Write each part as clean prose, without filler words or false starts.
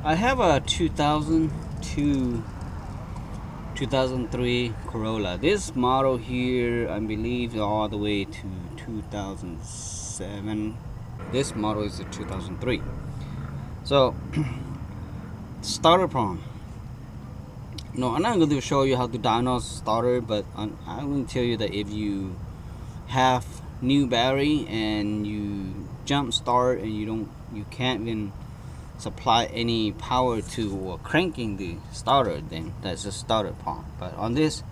I have a 2002 2003 Corolla. This model here, I believe, all the way to 2007. This model is a 2003. So, starter problem. No, I'm not going to show you how to diagnose starter, but I'm going to tell you that if you have new battery and you jump start and you can't even supply any power to or cranking the starter, then that's a starter problem. But on this,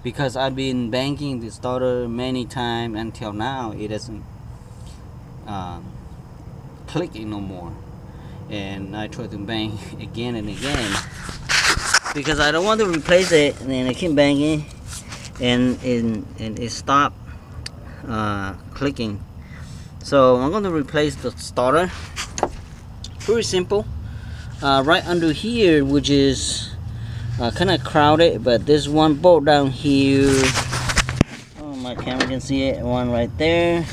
because I've been banking the starter many times until now, it doesn't clicking no more, and I try to bang again and again because I don't want to replace it, and then I keep banging and it stopped clicking. So I'm going to replace the starter. Pretty simple. Right under here, which is kind of crowded, but there's one bolt down here. Oh, my camera can see it. One right there,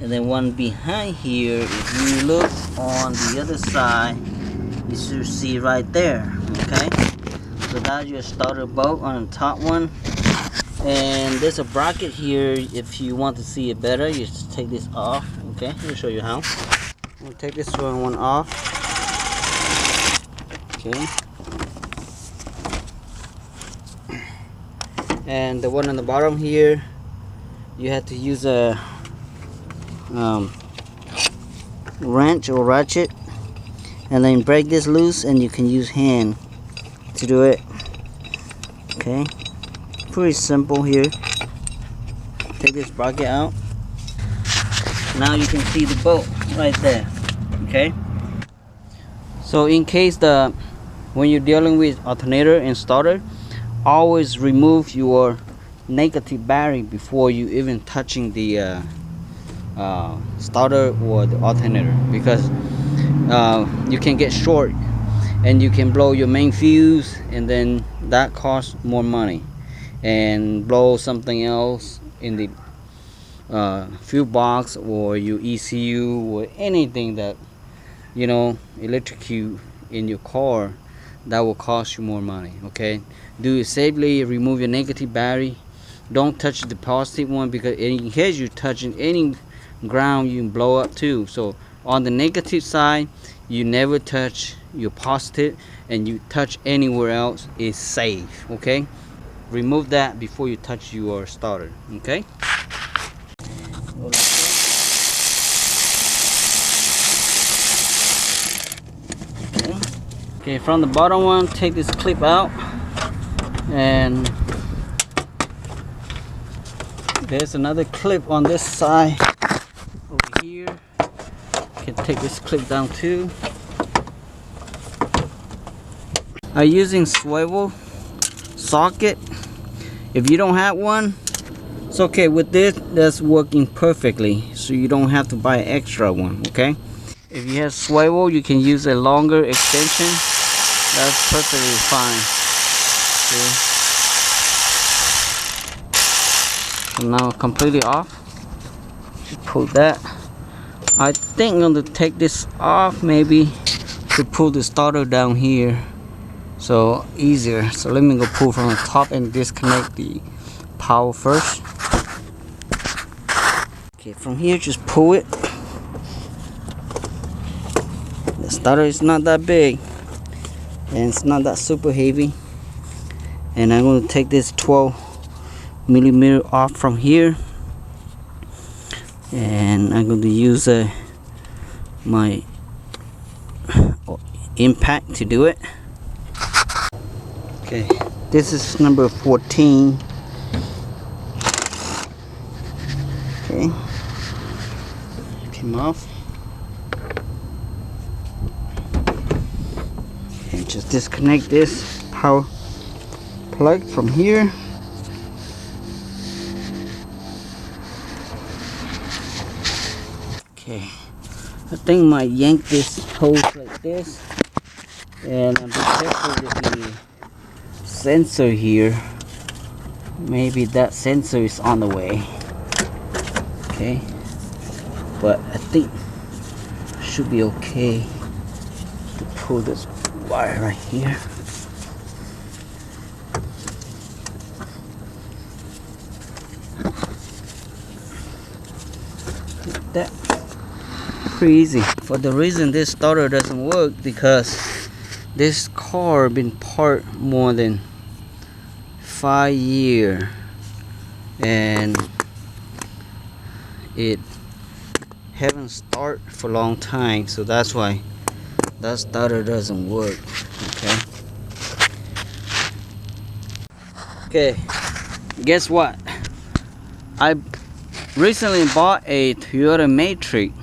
and then one behind here. If you look on the other side, you should see right there. Okay, so that's your starter bolt on the top one, and there's a bracket here. If you want to see it better, you just take this off. Okay, let me show you how. We'll take this one off. Okay. And the one on the bottom here, you have to use a wrench or ratchet, and then break this loose, and you can use hand to do it. Okay. Pretty simple here. Take this bracket out. Now you can see the bolt right there. Okay, so in case when you're dealing with alternator and starter, always remove your negative battery before you even touching the starter or the alternator, because you can get short and you can blow your main fuse, and then that costs more money, and blow something else in the fuel box or your ECU or anything that electrocute in your car, that will cost you more money. Okay, do it safely. Remove your negative battery. Don't touch the positive one, because in case you're touching any ground, you can blow up too. So on the negative side, you never touch your positive, and you touch anywhere else is safe. Okay, remove that before you touch your starter. Okay. Okay, from the bottom one, take this clip out, and there's another clip on this side over here. You can take this clip down too. I'm using swivel socket. If you don't have one, it's okay. With this, that's working perfectly, so you don't have to buy an extra one. Okay, if you have swivel, you can use a longer extension. That's perfectly fine. Okay. So now completely off. Just pull that. I think I'm going to take this off, maybe to pull the starter down here, so easier. So let me go pull from the top and disconnect the power first. Okay, from here just pull it. The starter is not that big, and it's not that super heavy, and I'm going to take this 12mm off from here, and I'm going to use my impact to do it. Okay, this is number 14. Okay, came off. And just disconnect this power plug from here. Okay, I think I might yank this hose like this, and be careful with the sensor here. Maybe that sensor is on the way. Okay, but I think should be okay to pull this wire right here. That pretty easy. For the reason this starter doesn't work, because this car been parked more than 5 years and it haven't started for a long time, so that's why that starter doesn't work. Okay, guess what, I recently bought a Toyota Matrix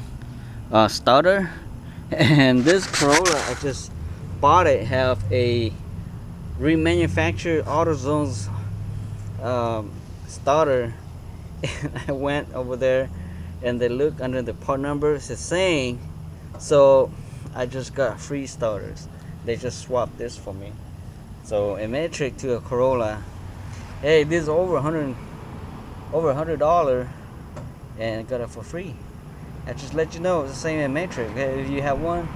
starter, and this Corolla I just bought it have a remanufactured AutoZone's starter. And I went over there and they look under the part number, it's the same, so I just got free starters. They just swapped this for me. So a Matrix to a Corolla, hey, this is over $100 and got it for free. I just let you know it's the same as Matrix. If you have one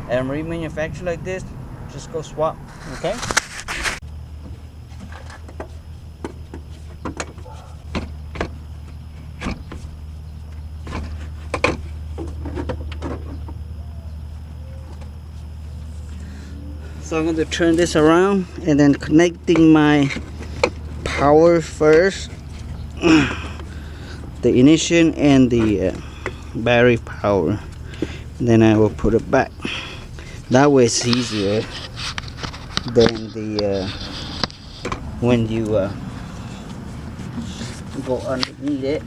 and remanufactured like this, just go swap. Okay. So I'm going to turn this around and then connecting my power first, the ignition and the battery power, then I will put it back. That way it's easier than the when you go underneath it.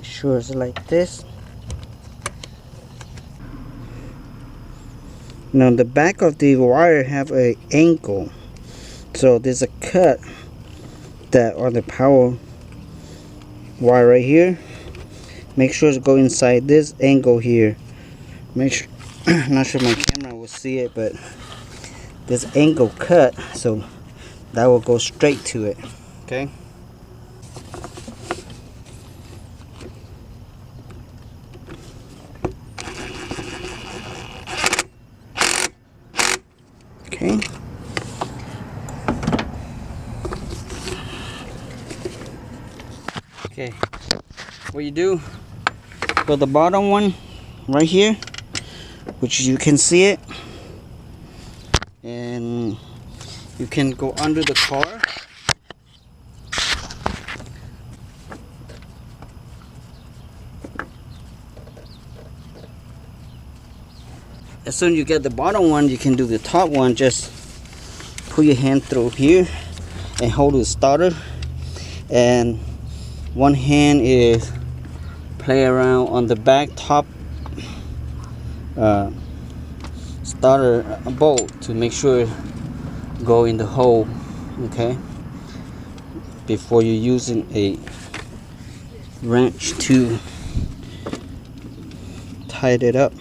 Sure, it's like this. Now the back of the wire have a angle, so there's a cut that on the power wire right here. Make sure to go inside this angle here. Make sure, not sure my camera will see it, but this angle cut, so that will go straight to it. Okay. Okay. Okay. What you do, go the bottom one right here, which you can see it, and you can go under the car. As soon as you get the bottom one, you can do the top one. Just put your hand through here and hold the starter, and one hand is play around on the back top starter bolt to make sure it go in the hole. Okay, before you're using a wrench to tighten it up.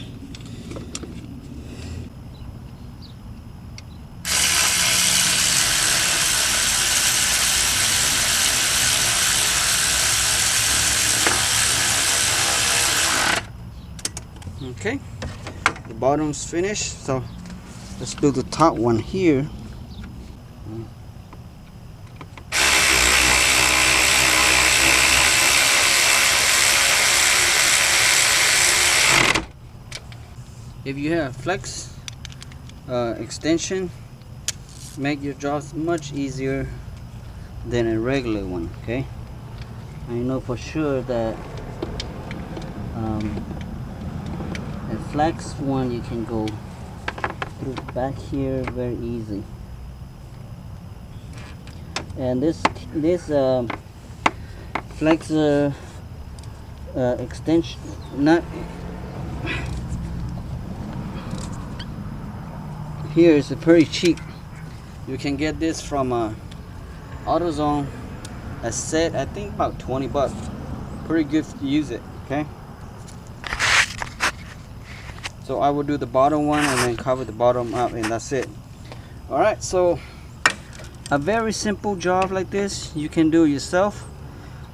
Okay, the bottom's finished, so let's do the top one here. If you have flex extension, make your jobs much easier than a regular one. Okay, I know for sure that a flex one you can go through back here very easy, and this flex extension nut here is pretty cheap. You can get this from AutoZone, a set, I think about 20 bucks. Pretty good to use it. Okay, so I will do the bottom one and then cover the bottom up, and that's it. Alright, so a very simple job like this you can do yourself.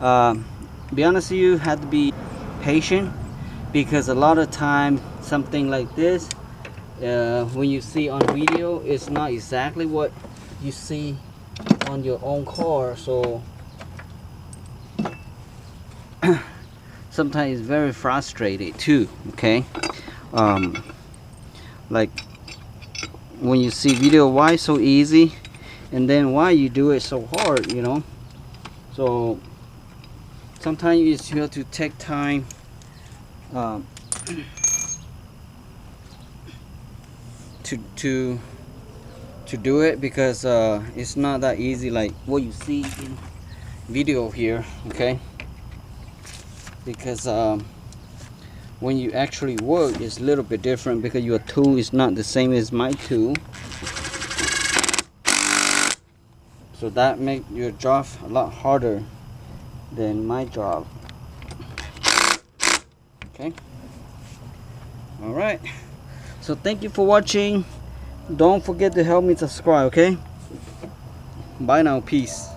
Be honest with you, have to be patient, because a lot of time something like this, when you see on video, it's not exactly what you see on your own car. So sometimes it's very frustrating too. Okay, like when you see video, why so easy, and then why you do it so hard, you know. So sometimes you have to take time to do it, because it's not that easy like what you see in video here. Okay, because when you actually work, it's a little bit different, because your tool is not the same as my tool. So that makes your job a lot harder than my job. Okay, all right, so thank you for watching. Don't forget to help me subscribe. Okay, bye now, peace.